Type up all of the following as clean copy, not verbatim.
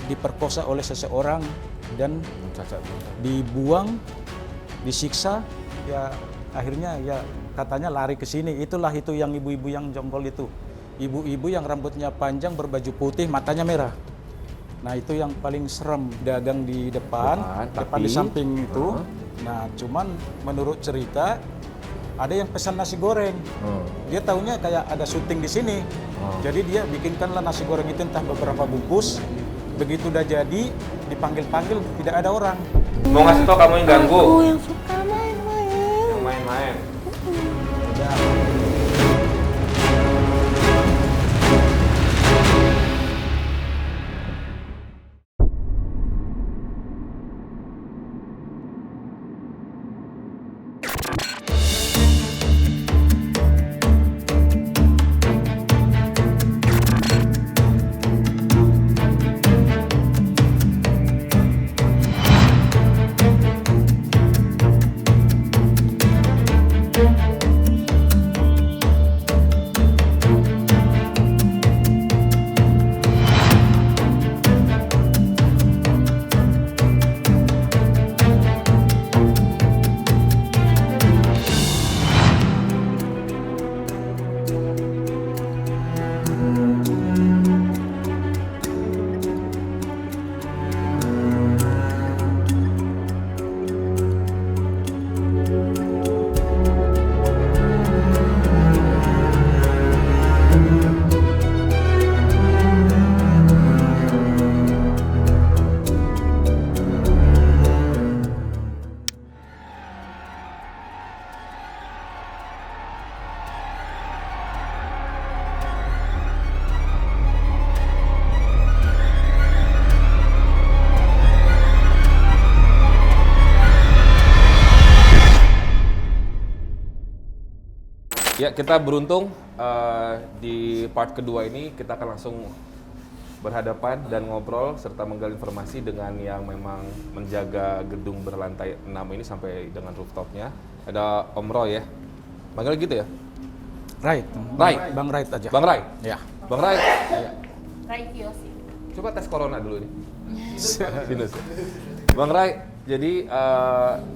diperkosa oleh seseorang dan dibuang, disiksa, ya akhirnya ya katanya lari ke sini. Itulah itu yang ibu-ibu yang jongkol itu. Ibu-ibu yang rambutnya panjang berbaju putih, matanya merah. Nah itu yang paling serem, dagang di depan di samping itu. Nah cuman menurut cerita ada yang pesan nasi goreng. Dia taunya kayak ada syuting di sini. Jadi dia bikinkanlah nasi goreng itu entah beberapa bungkus. Begitu udah jadi, dipanggil-panggil tidak ada orang. Mau ngasih tau kamu yang ganggu? Aku yang suka main-main. Yang main-main. Udah. Ya, kita beruntung di part kedua ini kita akan langsung berhadapan dan ngobrol serta menggali informasi dengan yang memang menjaga gedung berlantai 6 ini sampai dengan rooftopnya. Ada Om Roy ya. Panggil gitu ya? Right. Bang Right aja. Bang Rai? Ya. Bang Rai? Rai Kiyoshi. Coba tes corona dulu nih. Sinus. Bang Rai, jadi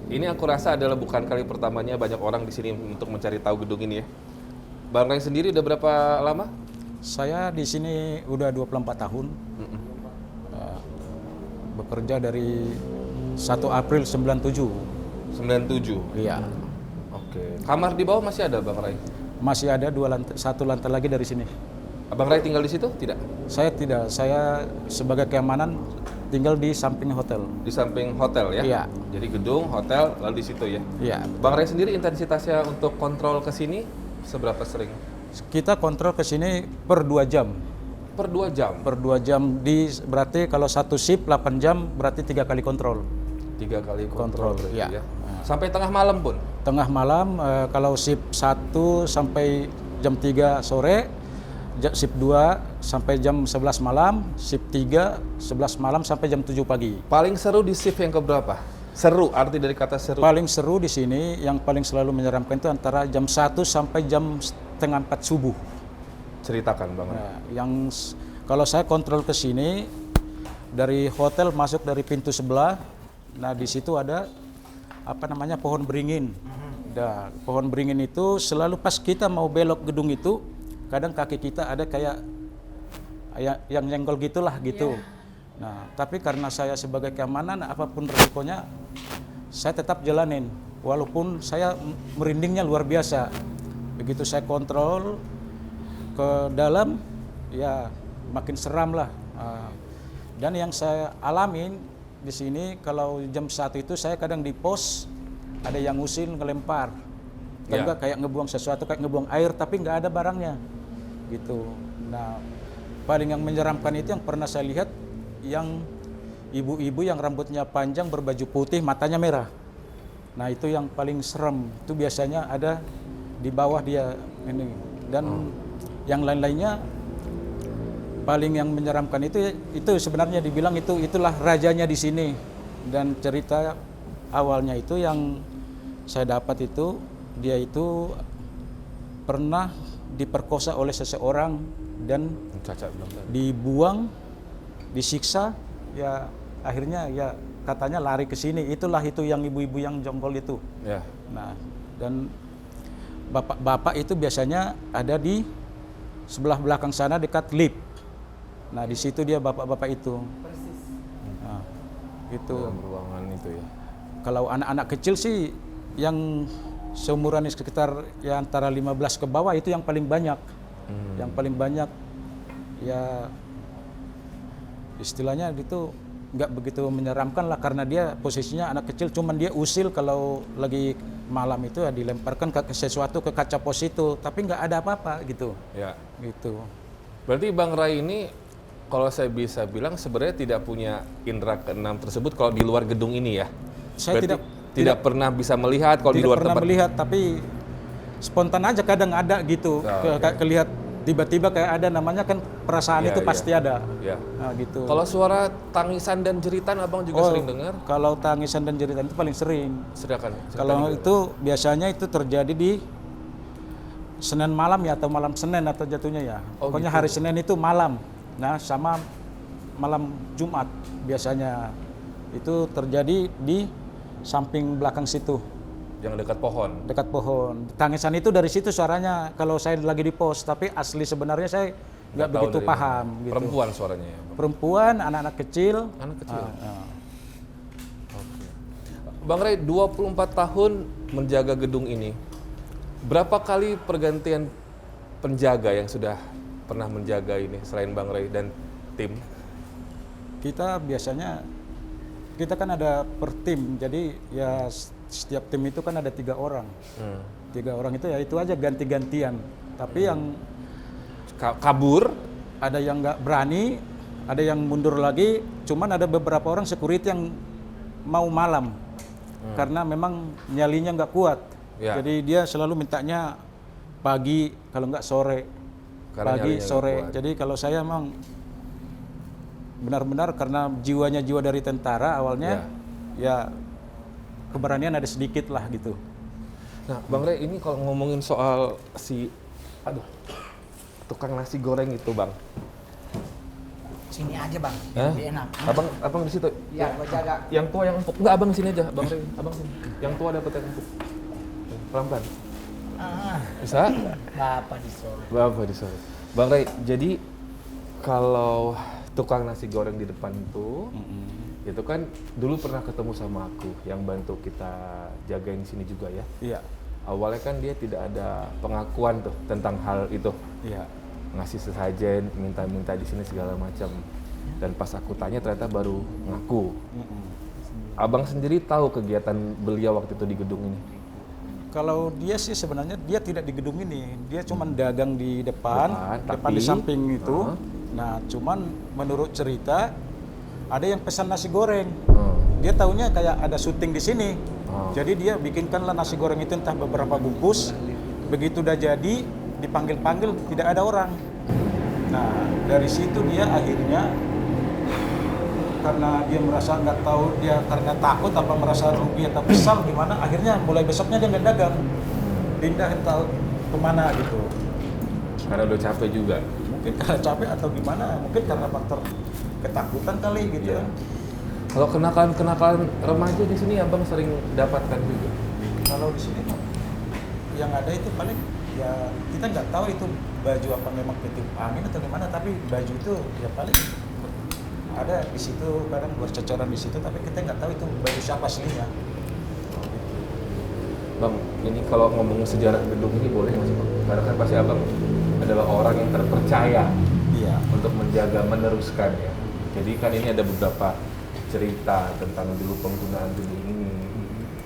ini aku rasa adalah bukan kali pertamanya banyak orang di sini untuk mencari tahu gedung ini ya. Bang Rai sendiri udah berapa lama? Saya di sini udah 24 tahun. Bekerja dari 1 April 97. 97? Iya. Oke. Kamar di bawah masih ada Bang Rai? Masih ada 1 lantai lagi dari sini. Abang Rai tinggal di situ? Tidak? Saya tidak. Saya sebagai keamanan tinggal di samping hotel. Di samping hotel ya? Iya. Jadi gedung, hotel, lalu di situ ya? Iya. Bang Rai sendiri intensitasnya untuk kontrol ke sini seberapa sering? Kita kontrol ke sini per 2 jam. Per 2 jam? Per 2 jam. Berarti kalau satu shift 8 jam berarti 3 kali kontrol. 3 kali kontrol iya. ya? Sampai tengah malam pun? Tengah malam, kalau shift 1 sampai jam 3 sore, shift 2 sampai jam 11 malam, shift 3 11 malam sampai jam 7 pagi. Paling seru di shift yang keberapa? Seru, arti dari kata seru? Paling seru di sini, yang paling selalu menyeramkan itu antara jam 1 sampai jam setengah 4 subuh. Ceritakan Bang Rai. Nah, kalau saya kontrol ke sini, dari hotel masuk dari pintu sebelah, nah di situ ada pohon beringin. Nah, pohon beringin itu selalu pas kita mau belok gedung itu, kadang kaki kita ada kayak yang nyenggol gitulah gitu. Nah, tapi karena saya sebagai keamanan, apapun resikonya, saya tetap jalanin. Walaupun saya merindingnya luar biasa. Begitu saya kontrol ke dalam, ya makin seram lah. Dan yang saya alamin di sini, kalau jam 1 itu saya kadang di pos, ada yang usil ngelempar. Juga kayak ngebuang sesuatu, kayak ngebuang air, tapi nggak ada barangnya. Gitu. Nah, paling yang menyeramkan itu yang pernah saya lihat, yang ibu-ibu yang rambutnya panjang berbaju putih, matanya merah. Nah itu yang paling serem. Itu biasanya ada di bawah dia ini. Dan yang lain-lainnya paling yang menyeramkan itu sebenarnya dibilang itulah rajanya di sini. Dan cerita awalnya itu yang saya dapat itu, dia itu pernah diperkosa oleh seseorang dan dibuang, disiksa, ya akhirnya ya katanya lari ke sini. Itulah itu yang ibu-ibu yang jongkol itu. Ya. Nah, dan bapak-bapak itu biasanya ada di sebelah belakang sana dekat lift. Nah, di situ dia bapak-bapak itu. Persis. Nah, itu. Dalam ruangan itu ya. Kalau anak-anak kecil sih yang seumuran sekitar ya antara 15 ke bawah itu yang paling banyak. Yang paling banyak ya istilahnya itu nggak begitu menyeramkan lah karena dia posisinya anak kecil, cuman dia usil kalau lagi malam itu ya dilemparkan ke sesuatu ke kaca pos itu, tapi nggak ada apa-apa gitu. Ya. Gitu. Berarti Bang Ray ini kalau saya bisa bilang sebenarnya tidak punya indera keenam tersebut kalau di luar gedung ini ya. Saya Berarti tidak tidak pernah bisa melihat kalau di tidak luar pernah tempat. melihat, tapi spontan aja kadang ada gitu. Kayak kelihat tiba-tiba kayak ada, namanya kan perasaan Ya, itu ya. pasti ada. Ya. Nah, gitu. Kalau suara tangisan dan jeritan Abang juga sering dengar? Kalau tangisan dan jeritan itu paling sering. Silakan. Kalau itu biasanya itu terjadi di Senin malam ya, atau malam Senin atau jatuhnya ya. Oh, Pokoknya gitu. hari Senin itu malam. Nah, sama malam Jumat biasanya itu terjadi di samping belakang situ, Yang dekat pohon. dekat pohon. Tangisan itu dari situ suaranya kalau saya lagi di pos, tapi asli sebenarnya saya nggak tahu begitu dari paham mana. gitu. Perempuan suaranya ya. Perempuan, anak-anak kecil. Anak kecil. Ah. Oke. Bang Ray 24 tahun menjaga gedung ini. Berapa kali pergantian penjaga yang sudah pernah menjaga ini selain Bang Ray dan tim? Kita biasanya, kita kan ada per tim, jadi ya setiap tim itu kan ada 3 orang. 3 orang itu ya itu aja ganti-gantian. Tapi yang Kabur? ada yang nggak berani, ada yang mundur lagi. Cuman ada beberapa orang security yang mau malam, karena memang nyalinya nggak kuat. Ya. Jadi dia selalu mintanya pagi, kalau nggak sore. Karena Pagi, nyalinya nggak sore. kuat. Jadi kalau saya emang benar-benar karena jiwanya jiwa dari tentara awalnya, ya keberanian ada sedikit lah gitu. Nah, Bang Ray ini kalau ngomongin soal tukang nasi goreng itu, Bang. Sini aja bang, Hah? lebih enak. Abang di situ. Ya, gua jaga. Yang tua yang empuk. Enggak, Abang sini aja, Bang Ray. Abang sini. Yang tua dapat yang empuk. Pelan-pelan. Ah, Bisa? bapak disuruh. Bapak disuruh. Bang Ray, jadi kalau tukang nasi goreng di depan itu kan dulu pernah ketemu sama aku yang bantu kita jagain di sini juga ya. Iya, Awalnya kan dia tidak ada pengakuan tuh tentang hal itu. iya. Ngasih sesajen, minta-minta di sini segala macam. Dan pas aku tanya ternyata baru ngaku. Abang sendiri tahu kegiatan beliau waktu itu di gedung ini? Kalau dia sih sebenarnya dia tidak di gedung ini, dia cuman dagang di depan tapi- di samping itu. Heeh. Nah, cuman menurut cerita ada yang pesan nasi goreng. Hmm. Dia taunya kayak ada syuting di sini. Oh. Jadi dia bikinkanlah nasi goreng itu entah beberapa bungkus. Begitu udah jadi, dipanggil-panggil tidak ada orang. Nah, dari situ dia akhirnya karena dia merasa nggak tahu, dia karena takut apa merasa rugi atau kesal gimana, akhirnya mulai besoknya dia nggak dagang, pindah tahu kemana gitu. Karena udah capek juga. Mungkin karena capek atau gimana, mungkin karena faktor ketakutan kali gitu. Iya. Kalau kenakalan remaja di sini abang sering dapatkan juga. Kalau di sini mah yang ada itu paling ya kita nggak tahu itu baju apa memang ketiup angin atau gimana, tapi baju itu ya paling ada di situ, kadang berceceran di situ, tapi kita nggak tahu itu baju siapa aslinya. Bang, ini kalau ngomong sejarah gedung ini boleh nggak sih Bang? Karena kan pasti abang adalah orang yang terpercaya Iya. untuk menjaga meneruskan ya. Jadi kan ini ada beberapa cerita tentang dulu penggunaan gedung ini,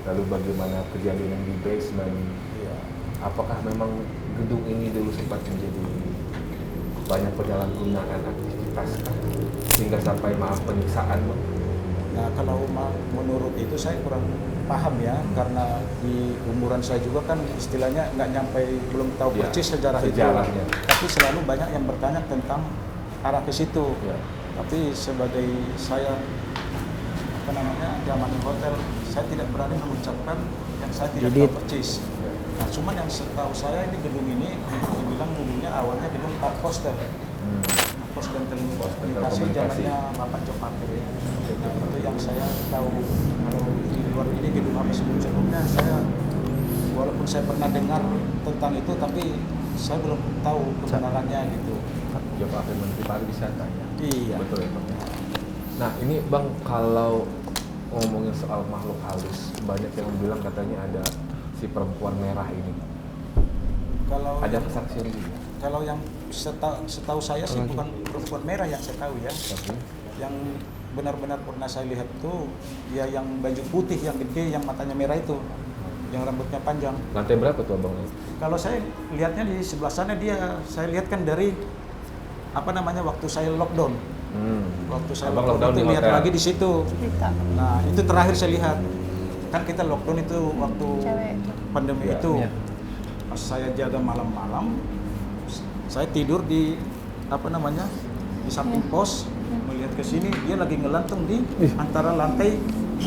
lalu bagaimana kejadian yang di basement. Iya. Apakah memang gedung ini dulu sempat menjadi banyak penyalahgunaan aktivitas kah? Sehingga sampai maaf penyiksaan Bang? Nah kalau menurut itu saya kurang paham ya, karena di umuran saya juga kan istilahnya nggak nyampe, belum tahu Ya, persis sejarahnya. Tapi selalu banyak yang bertanya tentang arah ke situ. Ya. Tapi sebagai saya zaman di hotel, saya tidak berani mengucapkan yang saya tidak tahu persis. Nah, cuman yang setahu saya ini gedung ini dibilang dulunya awalnya gedung Park Hostel. pos dan Komunikasi. telekomunikasi zamannya Bapak Jopaker ya. Nah, itu yang saya tahu. Kalau di luar ini gedung apa sebelumnya saya walaupun saya pernah dengar tentang itu tapi saya belum tahu kebenarannya gitu. Jopaker Menteri Pariwisata ya. Iya. Betul ya Bang. Nah ini Bang, kalau ngomongin soal makhluk halus, banyak yang bilang katanya ada si perempuan merah ini. Kalau Ada kesaksian juga. kalau yang setahu saya sih bukan perempuan merah yang saya tahu ya. Tapi Yang benar-benar pernah saya lihat tuh ya yang baju putih yang gede yang matanya merah itu, yang rambutnya panjang. lantai berapa tuh Abang? Kalau saya lihatnya di sebelah sana saya lihat kan dari apa namanya waktu saya lockdown. Waktu saya Abang lockdown itu di lihat hotel. lagi di situ. Nah, itu terakhir saya lihat. Kan kita lockdown itu waktu Cewek. pandemi Iya. itu. Iya. Pas saya jaga malam-malam, saya tidur di apa namanya? Di samping pos, melihat ke sini dia lagi ngelantung di antara lantai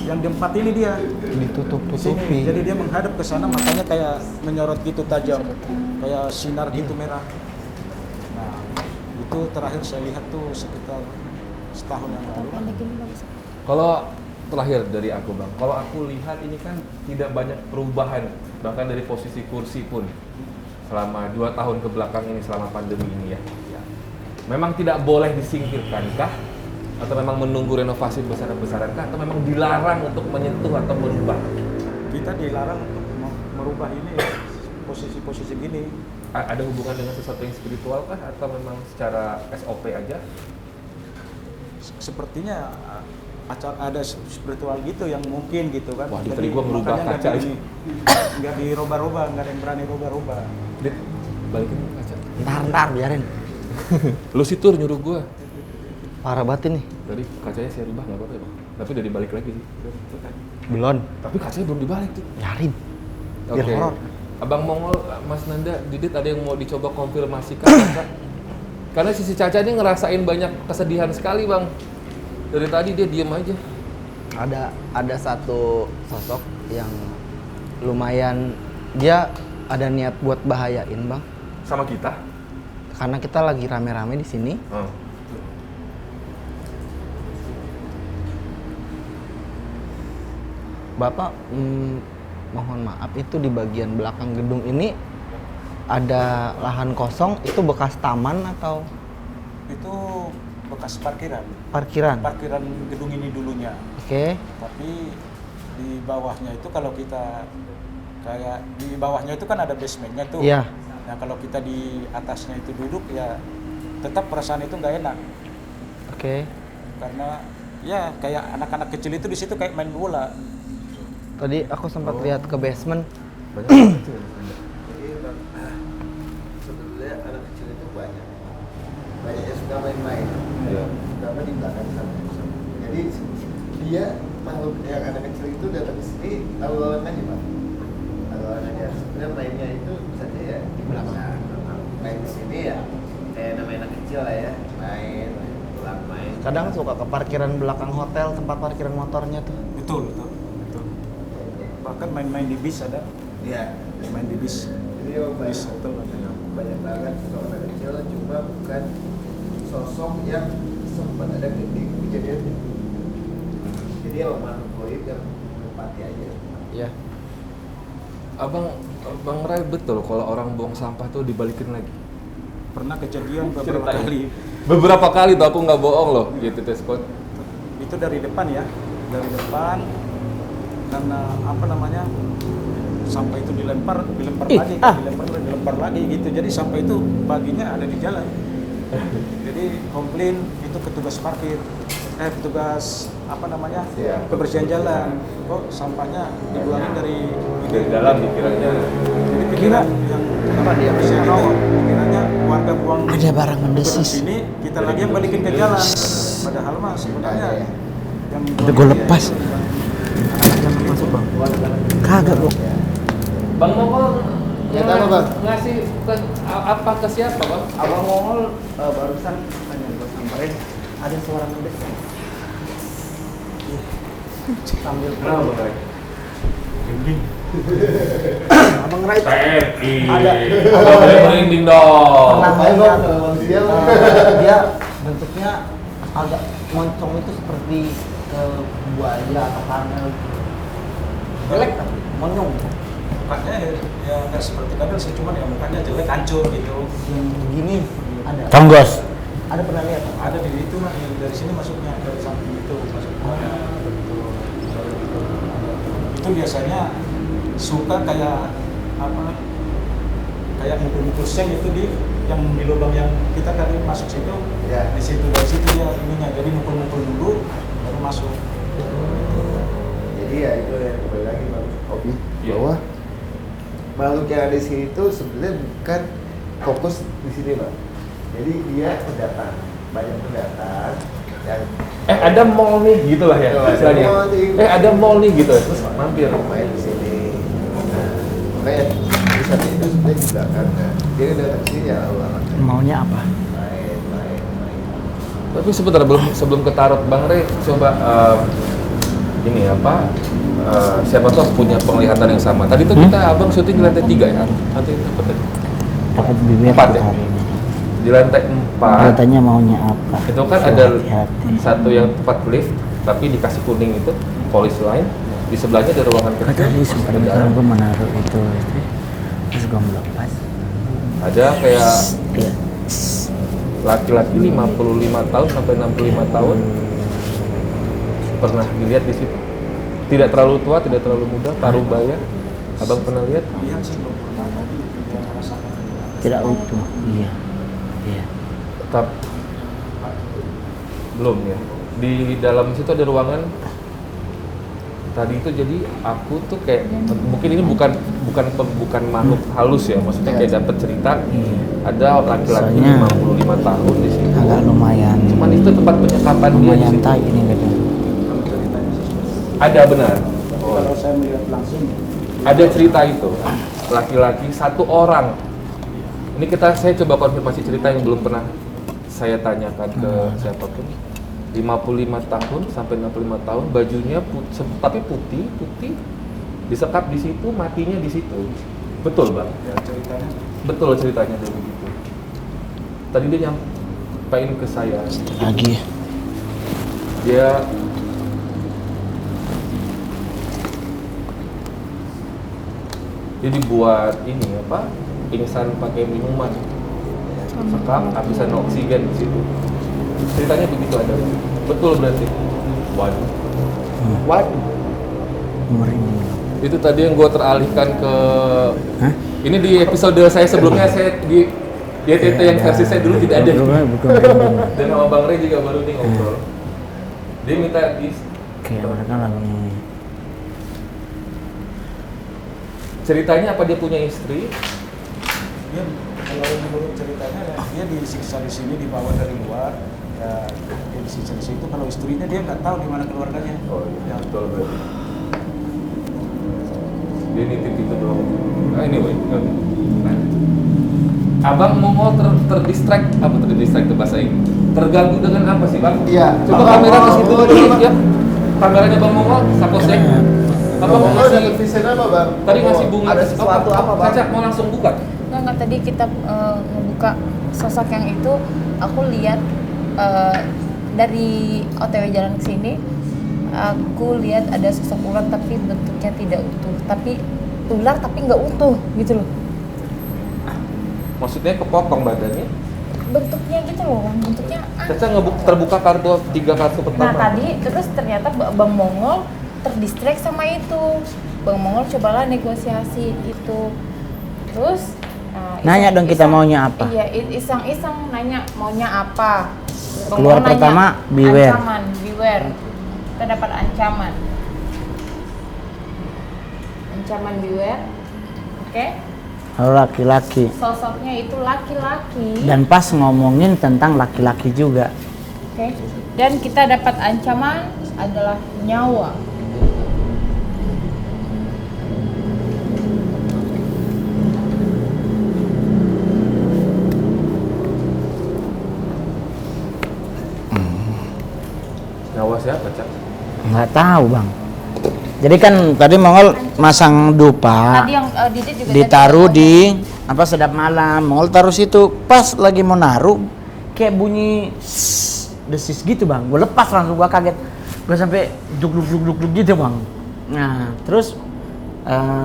yang diempat ini dia. Di sini. Jadi dia menghadap ke sana matanya kayak menyorot gitu tajam. Kayak sinar gitu merah. Nah, itu terakhir saya lihat tuh sekitar setahun yang lalu. Kalau terakhir dari aku Bang, kalau aku lihat ini kan tidak banyak perubahan, bahkan dari posisi kursi pun selama 2 tahun ke belakang ini selama pandemi ini ya. Memang tidak boleh disingkirkankah? Atau memang menunggu renovasi besar-besarankah? Atau memang dilarang untuk menyentuh atau merubah? Kita dilarang untuk merubah ini ya, posisi-posisi gini. Ada hubungan dengan sesuatu yang spiritual kah? Atau memang secara SOP aja? Sepertinya ada spiritual gitu yang mungkin gitu kan. Wah, Jadi tadi gua merubah makanya kaca aja. nggak dirubah-rubah, nggak ada yang berani rubah-rubah. Dit, balikin kaca. Ntar biarin. Lu sih tur nyuruh gua. Parah banget ini. Tadi kacanya saya rubah nggak apa-apa ya Bang? Tapi udah dibalik lagi sih. Belum. Tapi kacanya belum dibalik tuh. Biarin. Biar Oke. horor. Abang Mongol, Mas Nanda, Didit ada yang mau dicoba konfirmasikan Caca? Karena si Caca ini ngerasain banyak kesedihan sekali Bang. Dari tadi dia diem aja. Ada satu sosok yang lumayan, dia ada niat buat bahayain Bang. Sama kita? Karena kita lagi rame-rame di sini. Bapak, mohon maaf, itu di bagian belakang gedung ini ada lahan kosong, itu bekas taman atau Itu bekas parkiran. parkiran? Parkiran gedung ini dulunya. Oke. Tapi di bawahnya itu kalau kita kayak di bawahnya itu kan ada basementnya tuh. Iya. Nah kalau kita di atasnya itu duduk ya tetap perasaan itu nggak enak Oke. karena ya kayak anak-anak kecil itu di situ kayak main bola. Tadi aku sempat lihat ke basement. Banyak banget tuh. Sebetulnya anak kecil itu banyak yang suka main-main, Iya. terutama di belakang sana. Jadi dia makhluk yang anak kecil itu datang ke sini awal-awal aja Pak. Awal-awal aja. Sebenarnya mainnya itu saja ya di belakang. Main di sini ya kayak namanya anak kecil lah ya, main, pulang main. Kadang suka ke parkiran belakang hotel, tempat parkiran motornya tuh. Betul. Bahkan main-main di bis ada. Iya. Main di bis. Jadi oh, Bis hotel ada. banyak banget kalau anak kecil, cuma bukan sosok yang sempat ada di kejadian. Jadi emang makhluk goib yang berpati aja. Iya. Bang Ray betul kalau orang buang sampah tuh dibalikin lagi. Pernah kejadian beberapa Ceritain. kali. Beberapa kali tuh aku nggak bohong loh gitu Scott. Itu dari depan ya, dari depan karena apa namanya sampah itu dilempar dilempar lagi gitu. Jadi sampah itu baginya ada di jalan. Jadi komplain itu petugas parkir, petugas apa namanya Iya, kebersihan jalan. Kok sampahnya dibuangin dari Dalam dikiranya. Jadi pikiran yang apa dia pikirannya warga buang Ada barang ke mendesis. sini, kita lagi yang balikin ke jalan. Padahal mah sebenarnya yang Udah gue lepas. Jangan masuk Bang. Kagak Bang. Bang Mongol Ya, tahu, Bang. ngasih apa ke siapa Bang? Abang Mongol barusan tanya gue samperin ada suara mendesis. Sambil Kenapa Bang Ray? Abang Rai TNI. Ada. Nggak boleh merinding dong. pernah Ngapain, ngeliat, Bang, kalau manusia, Bang? dia maksudnya agak moncong itu seperti buaya atau karnel gitu. Jelek tapi monyong. Mukanya ya nggak seperti kadal sih, cuman ya mukanya jelek, hancur gitu. Yang begini ada. Tonggos. Ada pernah lihat? Ada di itu mah, dari sini masuknya, dari samping itu masuk. Betul. Itu biasanya suka kayak apa? Kayak mukul-mukul seng itu di yang di lubang yang kita tadi masuk situ. Ya. Di situ dari situ ya ininya. Jadi mukul-mukul dulu baru masuk. Jadi ya itu yang kembali lagi Bang Kopi Iya. bahwa makhluk yang ada di sini itu sebenarnya bukan fokus di sini Bang. Jadi dia pendatang, banyak pendatang yang Ada mall nih gitu lah ya Ada istilahnya. mall nih. Ada mall nih gitu. Terus mampir. main di sini. Nah, makanya pusat itu sebenarnya di belakang. Nah, dia datang ke sini ya Allah. Maunya apa? Main. Tapi sebentar sebelum ke tarot Bang Rey coba ini apa siapa tuh punya penglihatan yang sama. Tadi tuh kita abang syuting di lantai 3 ya. Lantai apa tadi? Pakai bibir 4 ya. hari ini. Di lantai 4 Katanya maunya apa? itu kan Suruh ada hati-hati. satu yang tempat lift tapi dikasih kuning itu police line. Di sebelahnya ada ruangan Kok kecil. tadi sempat ada kalau gue menaruh itu, terus gue melepas. ada kayak Iya. laki-laki 55 tahun sampai 65 tahun pernah dilihat di situ. Tidak terlalu tua, tidak terlalu muda, parubaya. Abang pernah lihat? Lihat sih belum pernah, tapi yang merasakan. Tidak utuh. Iya. Iya. Tetap belum ya. Di dalam situ ada ruangan. Tadi itu jadi aku tuh kayak mungkin ini bukan makhluk halus ya, maksudnya kayak dapat cerita ada laki-laki Soalnya 55 tahun di situ. Agak lumayan. Cuman itu tempat penyekapan dia di Lumayan situ. tai ini gitu. Kalau ceritanya sih seperti itu. Ada benar. Kalau saya melihat langsung, Ada cerita itu. Laki-laki satu orang. Ini saya coba konfirmasi cerita yang belum pernah saya tanyakan ke siapapun. 55 tahun sampai 65 tahun, bajunya tapi putih, disekap di situ, matinya di situ. Betul, Bang? ya ceritanya Betul ceritanya dia begitu. Tadi dia nyampain ke saya, Lagi. dia dibuat ini apa? Pingsan pakai minuman. Sekap, habisan oksigen di situ. Ceritanya begitu ada. Betul berarti. Waduh. Waduh. Merinding. Itu tadi yang gue teralihkan ke. Hah? Ini di episode saya sebelumnya saya di YTT yang versi saya dulu tidak ada. Bukan merinding. Dan sama Bang Rey juga baru nih ngobrol. Dia minta Kayak mereka lagi. ceritanya apa dia punya istri? dia kalau menurut ceritanya ya, dia disiksa di sini, dibawa dari luar, ya dia disiksa di situ. Kalau istrinya dia nggak tahu di mana keluarganya. Oh iya, Ya. betul berarti. Dia nitip itu doang. Nah anyway, nah. Abang Mongol terdistract, apa terdistract itu bahasa Inggris? Terganggu dengan apa sih Bang? Iya. Coba Abang kamera ke Mongol, situ Mongol dulu dulu, ya. Kameranya Bang Mongol, sapos ya. Abang mau Mongol ngasih, dapat vision apa Bang? tadi ngasih bunga. Ada sesuatu apa Bang? Kaca mau langsung buka? Enggak, tadi kita ngebuka sosok yang itu, aku lihat dari OTW jalan ke sini, aku lihat ada sosok ular tapi bentuknya tidak utuh, tapi ular tapi nggak utuh gitu loh, Maksudnya kepotong badannya? bentuknya gitu loh, bentuknya Caca terbuka kartu 3 kartu pertama. Nah tadi terus ternyata Bang Mongol terdistract sama itu. Bang Mongol cobalah negosiasi itu. Terus Nanya dong kita maunya apa? Iya, iseng-iseng nanya maunya apa. Bang Keluar Mongol pertama, nanya, beware. Ancaman, beware. Kita dapat ancaman. Ancaman beware. Oke. Kalau laki-laki. Sosoknya itu laki-laki. Dan pas ngomongin tentang laki-laki juga. Oke. Dan kita dapat ancaman adalah nyawa. Nyawa siapa, Cak? Nggak tahu bang. Jadi kan tadi Mongol masang dupa, Tadi yang Didit juga ditaruh tadi di apa sedap malam. Mongol taruh situ. Pas lagi mau naruh, kayak bunyi desis gitu bang. Gue lepas langsung, gue kaget. Gue sampai duk gitu bang. Nah terus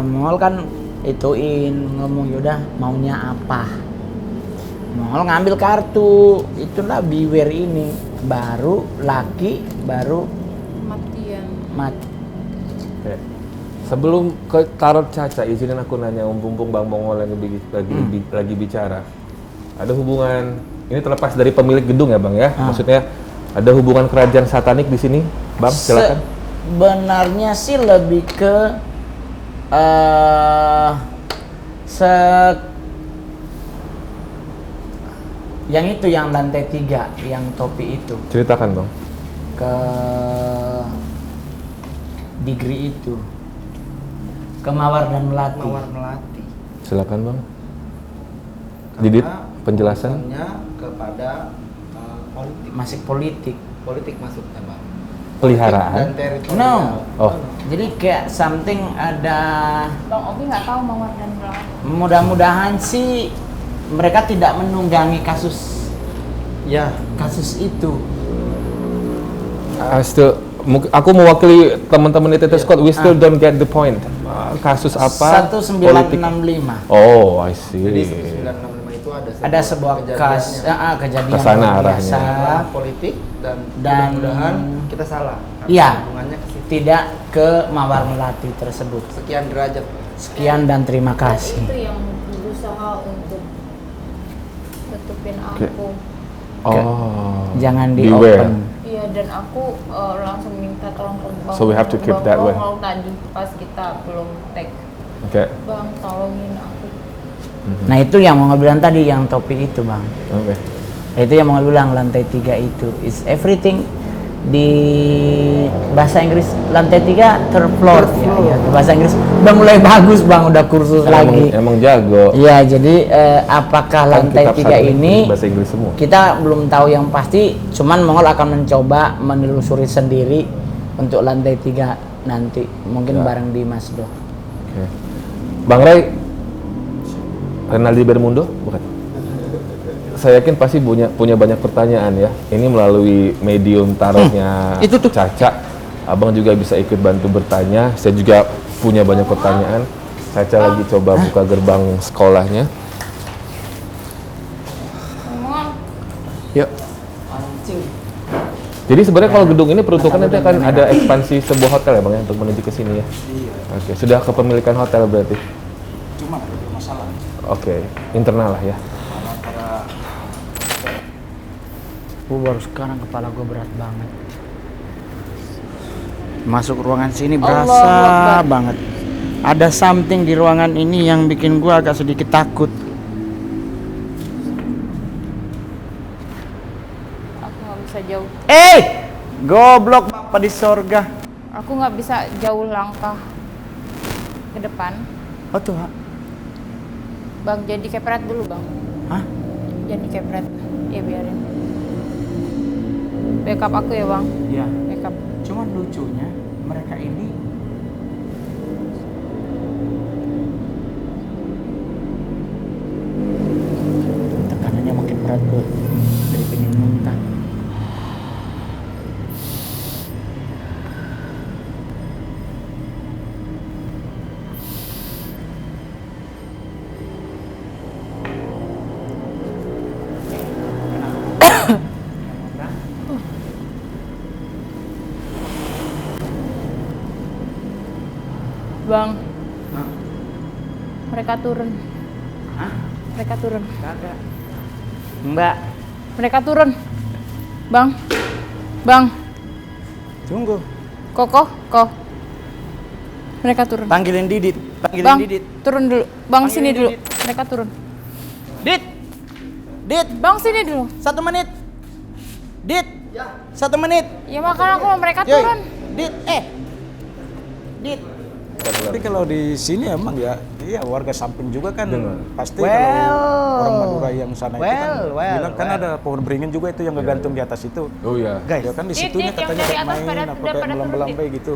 Mongol kan ituin ngomong yaudah maunya apa. Mongol ngambil kartu, itulah beware ini. Baru laki, baru Kematian. mati. Oke. Sebelum ke Tarot Caca, izinin aku nanya, mumpung Bang Mongol yang lagi bicara. Ada hubungan, ini terlepas dari pemilik gedung ya Bang ya? Maksudnya ada hubungan kerajaan satanik di sini, Bang? Silakan. Sebenarnya sih lebih ke yang itu yang lantai 3, yang topi itu Ceritakan Bang. ke degree itu ke Mawar dan Melati. Mawar Melati. Silakan Bang. Didit, Karena penjelasan. urusannya kepada politik. Masih politik. Politik maksudnya bang. Peliharaan. Dan teritorial. No. Oh, Jadi kayak something ada, Bang Obi nggak tahu Mawar dan Melati. mudah-mudahan sih mereka tidak menunggangi kasus Ya. itu. Aku mewakili teman-teman di Tete Squad, we still don't get the point. Kasus apa? 1965. Oh, I see. Jadi 1965 itu Ada sebuah kejadian Kesana luar arahnya. biasa. politik dan Dan- mudah-mudahan kita salah. Iya. Hubungannya ke situ. Tidak ke Mawar Melati tersebut. Sekian derajat. Sekian dan terima kasih. Itu yang berusaha untuk tutupin Oke. aku. Oh. Jangan di Beware. open. Iya, dan aku langsung minta tolong ke Bang. So we have to keep Bang that way. Mongol tadi pas kita belum tag. Oke. Bang, tolongin aku. Nah itu yang mau bilang tadi, yang topi itu bang. Oke. Itu yang mau bilang lantai 3 itu is everything. Di bahasa Inggris lantai 3 third floor. Ya, bahasa Inggris udah mulai bagus bang, udah kursus lagi. Emang jago. Iya, jadi apakah Kan lantai kitab 3 satanik ini bahasa Inggris semua. kita belum tahu yang pasti, cuman Mongol akan mencoba menelusuri sendiri untuk lantai 3 nanti, mungkin Ya. bareng di Mas Do. Oke. Bang Ray, Renaldi Bermundo, bukan? Saya yakin pasti punya banyak pertanyaan ya. Ini melalui medium tarotnya itu tuh. Caca. Abang juga bisa ikut bantu bertanya. Saya juga punya banyak pertanyaan. Caca lagi coba buka gerbang sekolahnya. Mongol. Yuk. Jadi sebenarnya kalau gedung ini peruntukan nanti akan ada ekspansi sebuah hotel ya Bang ya, untuk menuju ke sini ya? Iya. Oke, sudah kepemilikan hotel berarti? Cuma ada masalah. Oke, internal lah ya. Baru sekarang kepala gue berat banget. Masuk ruangan sini berasa Allahu Akbar. banget. Ada something di ruangan ini yang bikin gue agak sedikit takut. Aku nggak bisa jauh. Goblok Bapak di sorga. Aku nggak bisa jauh langkah ke depan. Oh tuh, ha? Bang, jadi kepret dulu bang. Hah? Jadi kepret. Ya biarin. Backup aku ya bang. Iya. Backup. Cuman lucunya mereka ini tekanannya makin berat gue, dari pengen muntah. Bang, Hah? mereka turun. Hah? Mereka turun. Kagak. Mbak, Mereka turun. Bang, bang, tunggu. Koko, kok. Mereka turun. Panggilin Didit. Panggilin Bang, Didit. turun dulu. Bang, Panggilin sini dulu. Didit. Mereka turun. Dit. Dit. Bang, sini dulu. 1 menit. Dit. 1 menit. Ya makan aku, mereka Yoi. turun. Dit. Dit. Tapi kalau di sini emang ya, iya warga samping juga kan pasti Well. kalau orang Madura yang sana itu kan Well, bilang kan well. ada pohon beringin juga itu yang ngegantung di atas itu. Oh iya. Guys, Ya kan di Dit, situnya dit, yang katanya dari kayak atas main pada- apa udah kayak pada turun, melambai gitu.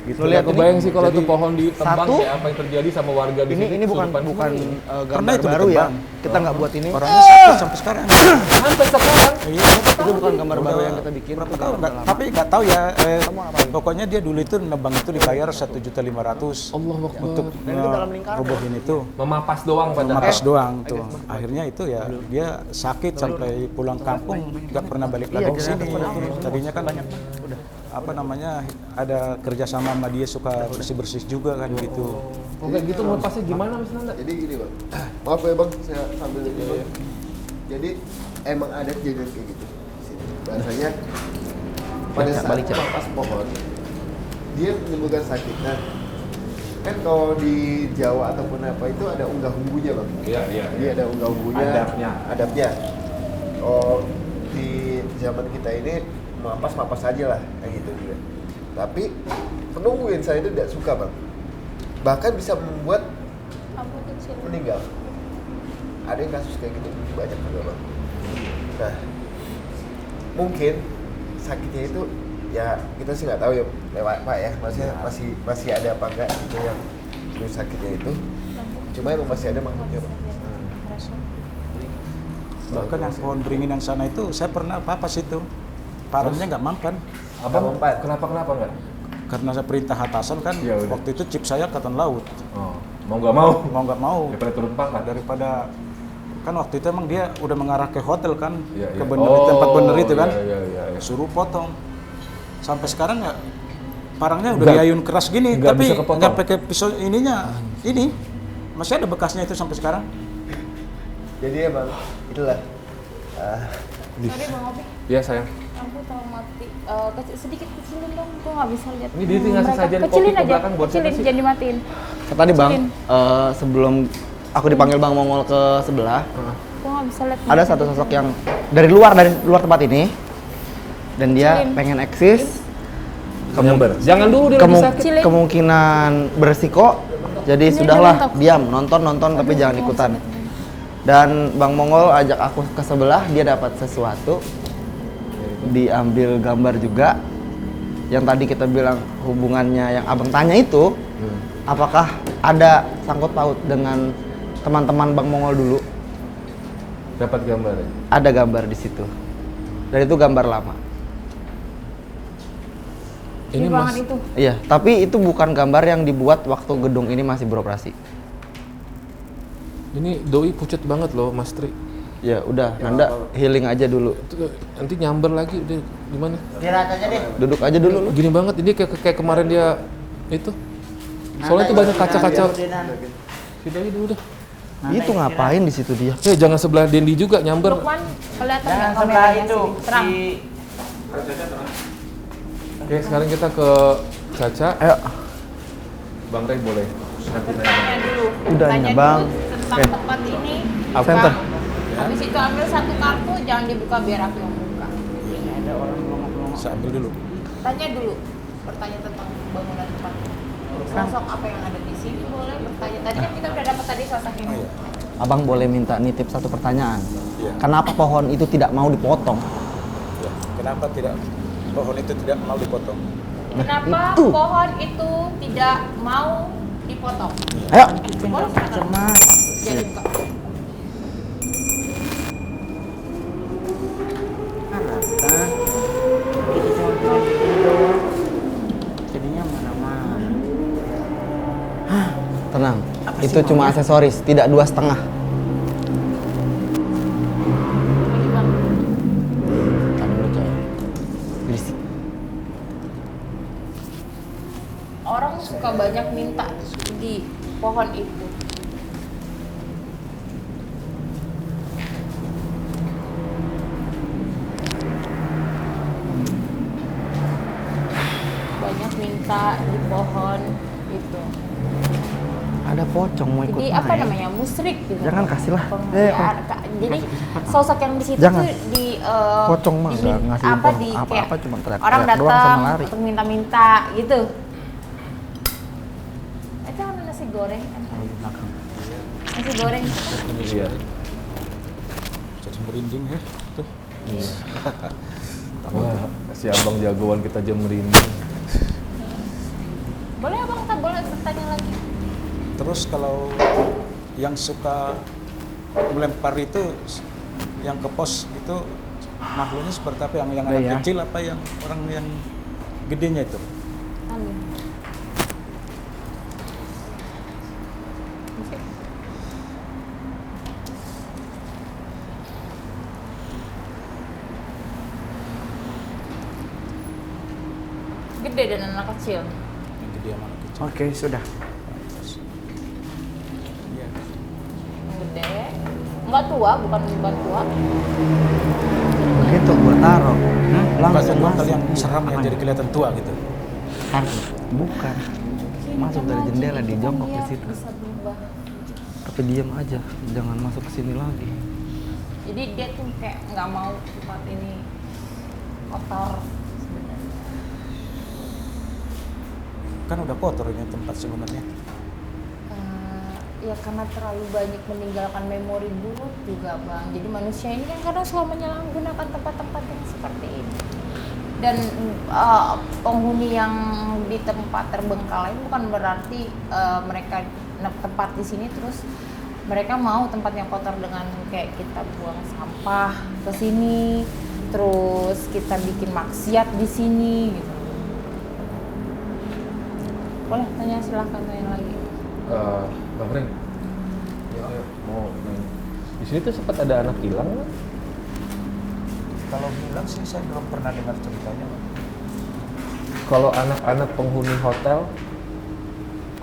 gitu. Lo lihat Nggak kebayang sih kalau Jadi, itu pohon ditebang satu, kayak apa yang terjadi sama warga di sini. ini bukan Kesurupan semua. gambar itu baru ya. ditebang. Kita nggak buat ini. Orangnya sakit sampai sekarang. Sampai sekarang. Iya. Itu bukan gambar baru yang kita bikin. Berapa itu tahun? gambar lama. Tapi nggak tahu ya. Kamu ngapain? Pokoknya dia dulu itu nebang itu dibayar 1.500.000 Allahu Akbar. untuk Dan itu dalam lingkaran. rubuhin itu. Memapas doang padahal. Matas doang tuh. Akhirnya itu ya dia sakit sampai pulang kampung nggak pernah balik lagi ke sini. Tadinya kan apa namanya ada kerjasama sama dia suka bersih juga kan gitu. Oh, kayak gitu melepasnya gimana Mas Nanda? Jadi gini bang, maaf ya bang, saya sambil ini bang. Jadi emang ada kejadian kayak gitu di sini. Bahasanya pada saat melepas pohon, dia menimbulkan sakit. Nah, kan kalau di Jawa ataupun apa itu ada unggah unggunya bang. Iya, iya. Jadi ada unggah unggunya. Adabnya. Oh, di zaman kita ini mapas aja lah kayak gitu juga. Tapi penunggu yang saya itu tidak suka bang. Bahkan bisa membuat meninggal. Ada yang kasus kayak gitu banyak juga bang. Nah, mungkin sakitnya itu ya kita sih nggak tahu ya lewat Pak ya, masih ada apa enggak itu yang sakitnya itu. Cuma emang masih ada makhluknya bang. Bahkan yang pohon beringin yang sana itu saya pernah papas itu. Parahnya nggak mampan. Abang, kenapa enggak? Karena saya perintah atasan kan Ya udah. waktu itu chip saya angkatan laut. Oh, mau nggak mau? Mau nggak mau Daripada turun pangkat. daripada kan waktu itu emang dia udah mengarah ke hotel kan, Iya, ke iya. bener tempat bener itu kan, Iya. suruh potong. Sampai sekarang nggak parangnya udah Nggak- diayun keras gini, nggak tapi bisa kepotong. nggak pakai pisau ininya. Ini masih ada bekasnya itu sampai sekarang. Jadi emang itulah. Sorry Bang Opi, Iya sayang. aku tahu mati. Sedikit kecilin dong, gua nggak bisa lihat. Ini dia tinggal mereka. sajian kopi Kecilin ke aja, belakang buat kecilin, siapa sih? jangan dimatiin. Tadi bang, Kecilin. sebelum aku dipanggil Bang Mongol ke sebelah, Gua nggak bisa lihat. ada satu sosok yang dari luar tempat ini, dan dia Kecilin. pengen eksis. Nyamber. Jangan dulu dia lagi sakit. Kecilin. Kemungkinan beresiko, jadi Ini sudahlah jangan takut. diam, nonton tapi jangan ikutan. Dan Bang Mongol ajak aku ke sebelah, dia dapat sesuatu, diambil gambar juga. Yang tadi kita bilang hubungannya yang abang tanya itu, apakah ada sangkut paut dengan teman-teman Bang Mongol dulu? Dapat gambar ya? Ada gambar di situ. Dan itu gambar lama. Ini ruangan itu. Iya, tapi itu bukan gambar yang dibuat waktu gedung ini masih beroperasi. Ini doi pucat banget loh Mas Tri. Ya udah, Nanda healing aja dulu. Itu nanti nyamber lagi udah gimana? Duduk aja dulu lu. Gini banget ini kayak kemarin dia itu. Soalnya itu banyak kaca-kaca. Sini aja dulu deh. Itu ngapain di situ dia? Jangan sebelah Dendi juga nyamber. Lukman kelihatan nggak Jangan sebelah kameranya itu sini? Terang. Oke, sekarang kita ke Caca. Ayo. Bang Ray boleh. Tanya dulu. Udah, Tanya Bang. dulu tentang tempat ini. Apa? Center. Bang, habis itu ambil satu kartu, jangan dibuka biar aku yang buka. Ada orang ngomong-ngomong. Saya ambil dulu. Tanya dulu, bertanya tentang bangunan tempat. Sosok apa yang ada di sini boleh bertanya. Tadi kan kita udah dapat tadi sosok ini. Abang boleh minta nitip satu pertanyaan. Iya. Kenapa pohon itu tidak mau dipotong? Ya. Kenapa tidak pohon itu tidak mau dipotong? Kenapa itu. pohon itu tidak mau dipotong? Ayo. Boleh silakan. Jangan dibuka. Rata. Itu cuma gitu. Jadinya mana-mana. Tenang. Apa Itu sih cuma maunya? aksesoris, tidak 2,5. Ini, Bang. Kan dulu coy. Berisik. Orang suka banyak minta di pohon itu. Banyak minta di pohon itu. Ada pocong mau ikut Jadi main. apa namanya, musrik gitu. Jangan kasih lah. Jadi sosok yang di situ Jangan. tuh di Pocong mah nggak ngasih apa info di apa-apa, kayak cuma teriak-teriak orang doang sama datang lari. untuk minta-minta gitu. Itu kan nasi goreng kan? Nasi goreng. Iya. Jadi merinding ya. Tuh. Wah, si abang jagoan kita aja merinding. Boleh abang, tak boleh bertanya lagi. Terus kalau yang suka melempar itu, yang ke pos itu makhluknya seperti apa? Yang Iya, anak ya. kecil apa yang orang yang gedenya itu? Amin. Oke. Gede dan anak kecil. Yang gede sama anak kecil. Oke, sudah. Iya. Yang gede. Enggak tua, bukan tua. Begitu gua taruh. Langsung Bukan masuk. yang seram yang jadi kelihatan tua gitu. Kan, bukan. Masuk dari jendela, di jongkok di situ. Bisa berubah. Tapi diam aja, jangan masuk ke sini lagi. Jadi dia tuh kayak nggak mau tempat ini kotor sebenarnya. Kan udah kotor ini tempat sebenarnya. Ya karena terlalu banyak meninggalkan memori buruk juga bang. Jadi manusia ini kan kadang selalu menyalahgunakan tempat-tempat yang seperti ini. Dan penghuni yang di tempat terbengkalai bukan berarti mereka tempat di sini terus mereka mau tempat yang kotor dengan kayak kita buang sampah ke sini, terus kita bikin maksiat di sini gitu. Boleh tanya, silahkan tanya lagi. Bang Frank, saya mau nanya. Di sini tuh sempat ada anak hilang nggak? Kalau bilang sih saya belum pernah dengar ceritanya. Pak. Kalau anak-anak penghuni hotel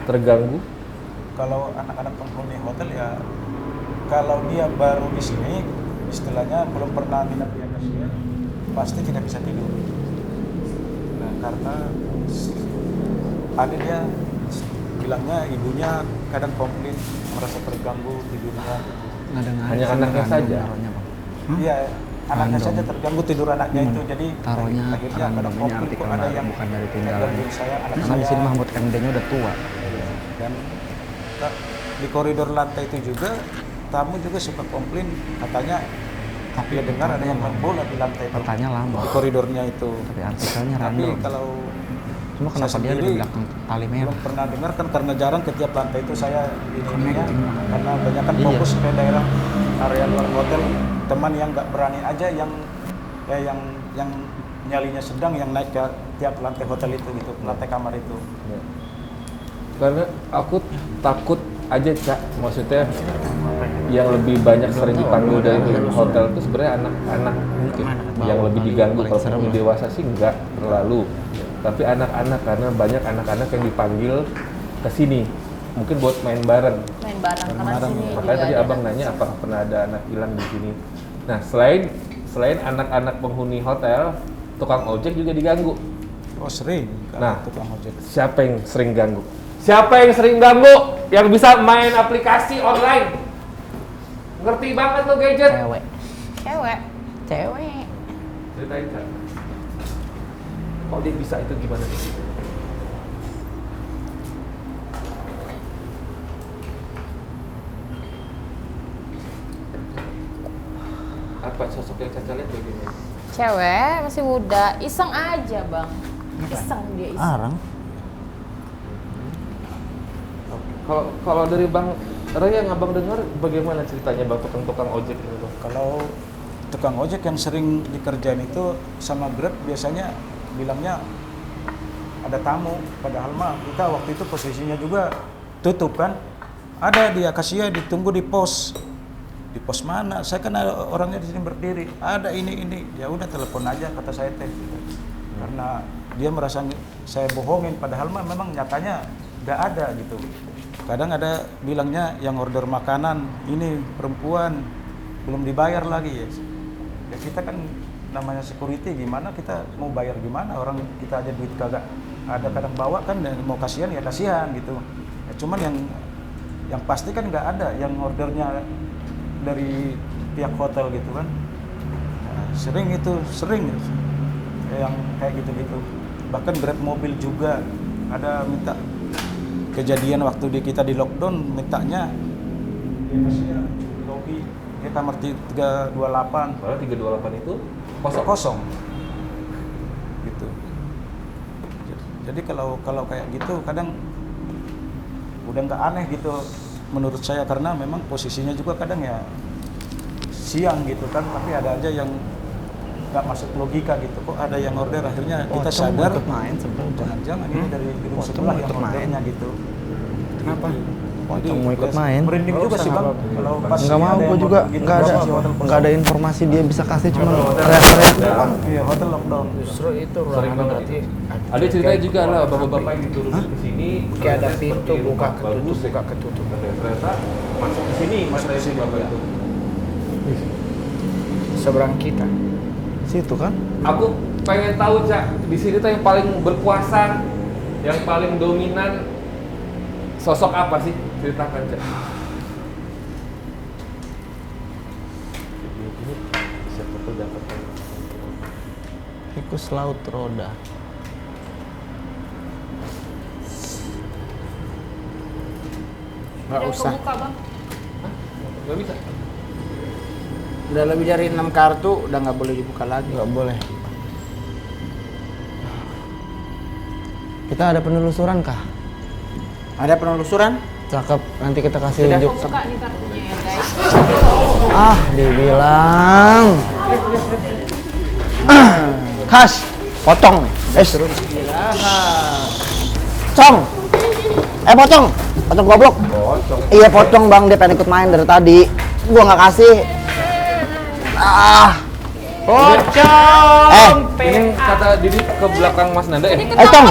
terganggu? Kalau anak-anak penghuni hotel ya, kalau dia baru di sini, istilahnya belum pernah nginep di Acacia, pasti tidak bisa tidur. Nah karena ada dia bilangnya ibunya kadang komplain merasa terganggu tidurnya. Hanya anaknya saja? Iya, anaknya Random. saja terganggu tidur anaknya itu, jadi Taruhnya akhirnya random, kadang ini komplain artikel kok ada yang bukan dari tinggalan. gangguin saya, anak Karena di saya. sini Mahmud MD-nya udah tua. Dan di koridor lantai itu juga tamu juga suka komplain katanya dia dengar ada yang main bola di lantai itu, Pertanyaan lama. di koridornya itu. Tapi artikelnya Tapi random. kalau Cuma kenapa saya dia ada di sendiri belakang tali merah? belum pernah dengar kan karena jarang ke tiap lantai itu saya ininya Connecting. karena banyak kan Iya. fokus ke daerah area luar hotel, teman yang nggak berani aja yang yang nyalinya sedang yang naik ke tiap lantai hotel itu gitu, lantai kamar itu. Ya. Karena aku takut aja Cak, maksudnya yang lebih banyak sering dipanggil dari hotel itu sebenarnya anak-anak mungkin yang lebih diganggu. Kalau penghuni dewasa sih enggak terlalu, tapi anak-anak karena banyak anak-anak yang dipanggil ke sini mungkin buat main bareng. Main bareng karena Bareng. sini juga Makanya tadi ada abang anak nanya kecil. apakah pernah ada anak hilang di sini. Nah selain anak-anak penghuni hotel, tukang ojek juga diganggu. Oh sering kalau Nah. tukang ojek. Siapa yang sering ganggu? Siapa yang sering ganggu? Yang bisa main aplikasi online? Ngerti banget lo gadget? Cewek. Cewek. Ceritain kan. Kok dia bisa itu gimana sih? Apa sosok yang Caca lihat bagaimana? Cewek masih muda, iseng aja bang. Iseng dia iseng. Arang. Kalau dari Bang Ray yang abang dengar bagaimana ceritanya bang tukang ojek ini bang? Kalau tukang ojek yang sering dikerjain itu sama Grab biasanya bilangnya ada tamu, padahal mah kita waktu itu posisinya juga tutup kan. Ada di Acacia ditunggu di pos. Di pos mana? Saya kan ada orangnya di sini berdiri. Ada ini. Ya udah telepon aja kata saya teh. Gitu. Karena dia merasa saya bohongin padahal mah memang nyatanya nggak ada gitu. Kadang ada bilangnya yang order makanan ini perempuan belum dibayar lagi ya. Ya kita kan namanya security gimana kita mau bayar gimana orang kita aja duit kagak ada kadang bawa kan dan mau kasihan ya kasihan gitu. Ya, cuman yang pasti kan nggak ada yang ordernya dari pihak hotel gitu kan. Nah, sering yang kayak gitu-gitu. Bahkan Grab mobil juga ada minta kejadian waktu kita di lockdown mintanya di Acacia di lobby dia kamar 328 Malah 328 itu kosong. kosong gitu. Jadi kalau kayak gitu kadang udah nggak aneh gitu menurut saya, karena memang posisinya juga kadang ya siang gitu kan, tapi ada aja yang nggak masuk logika gitu. Kok ada yang order, akhirnya kita Pocong sadar ikut main sebenarnya. jangan ini dari gedung Pocong sebelah yang ikut main. ordernya gitu. Kenapa? Pocong mau ikut main. Merinding juga sih bang. Kalau pas Nggak mau, ada gue yang juga order gitu, nggak ada si hotel nggak ada kosong. informasi dia bisa kasih, cuma teriak-teriak doang. Iya, hotel lockdown. Justru itu Sering ruangan banget berarti Ada ceritanya juga lah bapak-bapak yang diturunin ke sini. kayak ada ternyata pintu seperti buka rumah ketutup bagus, buka ketutup. Ternyata masuk ke sini, masuk ke sini bapak itu. Seberang kita. Situ kan? Aku pengen tahu Cak, di sini tuh yang paling berkuasa, yang paling dominan, sosok apa sih? Ceritakan Cak. Tikus laut roda. Nggak Udah usah. kebuka bang. Gak bisa. Udah lebih dari 6 kartu udah nggak boleh dibuka lagi. Nggak boleh. Kita ada penelusuran kah? Ada penelusuran? Cakep, nanti kita kasih Sudah. unjuk. Buka nih kartunya ya guys. Ah, dibilang. Kas, pocong. Cong. Pocong. Pocong goblok. Iya pocong bang, dia pengen ikut main dari tadi. Gua nggak kasih. Ah. Pocong. Ini kata Didi ke belakang Mas Nanda ya? Cong.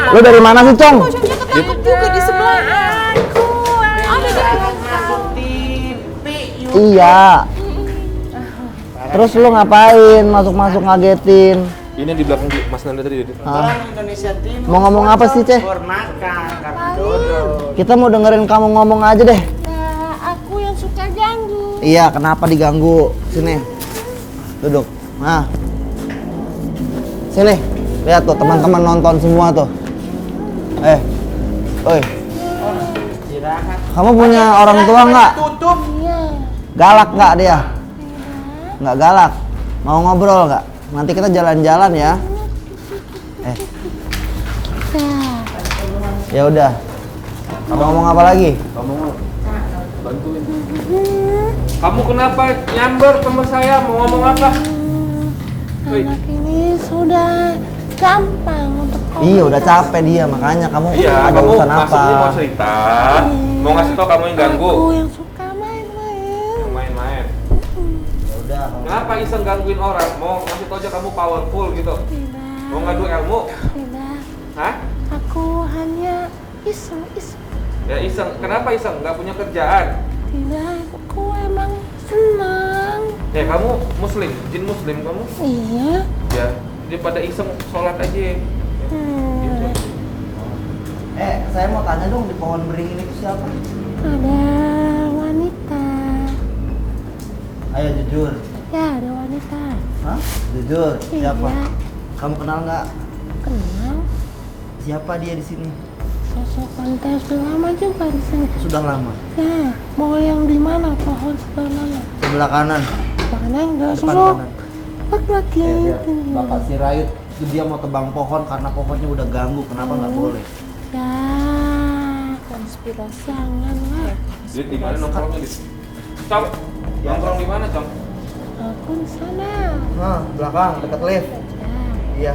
Lu dari mana sih, Cong? Pocongnya ketangkep juga di sebelah aku. Ada di Masuk TV. Iya. Terus lu ngapain masuk-masuk ngagetin? Ini yang di belakang Mas Nanda tadi Didi. Hah? Orang Indonesia Timur. Mau ngomong apa sih, Ceh? Makan kartu dodol. Kita mau dengerin kamu ngomong aja deh. Nah, aku yang suka ganggu. Iya, kenapa diganggu? Sini. Duduk. Nah. Sini. Lihat tuh teman-teman nonton semua tuh. Oi. Istirahat. Kamu punya orang tua nggak? Tutup. Iya. Galak nggak dia? Nggak galak. Mau ngobrol nggak? Nanti kita jalan-jalan ya. Ya udah. Kamu ngomong apa lagi? Kamu bantuin. Kamu kenapa nyamber sama saya? Mau ngomong apa? Woi. Anak ini sudah gampang untuk Iya, udah capek dia, makanya kamu Iya, ada kamu urusan masuk apa? ini mau cerita, mau ngasih tau kamu yang ganggu, Aku yang suka main-main. yang main-main. Ya udah. Kenapa iseng gangguin orang? Mau ngasih tau aja kamu powerful gitu? Tidak. Mau ngadu ilmu? Tidak. Hah? Aku hanya iseng-iseng. Ya iseng. Kenapa iseng? Nggak punya kerjaan? Tidak. Aku emang senang. Ya kamu muslim, jin muslim kamu? Iya. Ya, dia pada iseng sholat aja. Gitu. Saya mau tanya dong, di pohon beringin itu siapa? Ada wanita. Ayo jujur. Ya, ada wanita. Hah? Jujur. Siapa? Iya. Kamu kenal nggak? Kenal. Siapa dia di sini? Sosok wanita yang sudah lama juga di sini. Sudah lama. Ya, mau yang di mana? Pohon sebelah mana? Sebelah kanan. Mana enggak Depan sosok kanan. laki-laki. Bapak si Rayut dia mau tebang pohon karena pohonnya udah ganggu. Kenapa nggak boleh? Ya, konspirasi jangan lah. Dia di mana nongkrongnya di? Com, nongkrong di mana Com? Aku di sana. Nah, belakang dekat lift. Ya. Iya.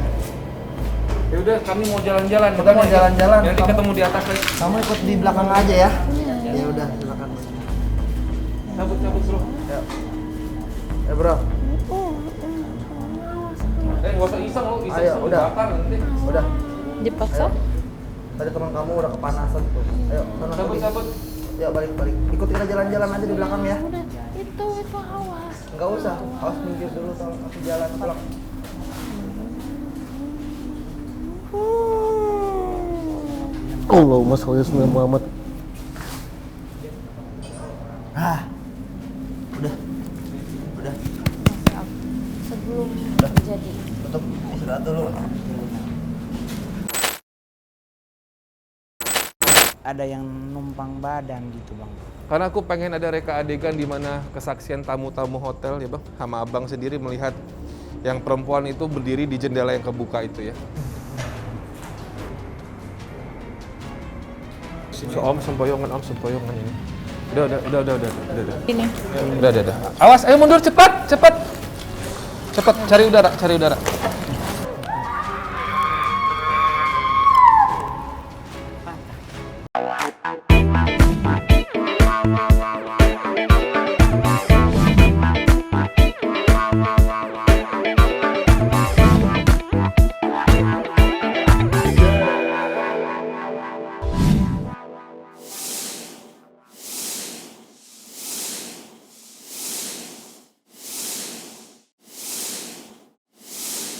Ya udah, kami mau jalan-jalan. Kita mau jalan-jalan. Nanti Kamu- ketemu di atas lagi. Kamu ikut di belakang aja ya. Iya. Ya udah, silakan. Cabut bro. Ya bro. Nggak usah iseng lo, iseng Ayo, iseng udah. bakar nanti. Udah. Dipaksa? Tadi teman kamu udah kepanasan tuh. Ayo, sana Cabut pergi. cabut. Yuk balik. Ikut kita jalan-jalan aja di belakang ya. Udah, itu awas. Enggak usah. Awas minggir dulu tolong aku jalan pulang. Allahumma sholli ala Muhammad. Udah. Sebelum terjadi. Tutup. Istirahat dulu. Ada yang numpang badan gitu bang. Karena aku pengen ada reka adegan di mana kesaksian tamu-tamu hotel ya bang, sama abang sendiri melihat yang perempuan itu berdiri di jendela yang kebuka itu ya. Om sempoyongan ini. Udah. Ini. Udah. Awas, ayo mundur cepat. Cepat cari udara.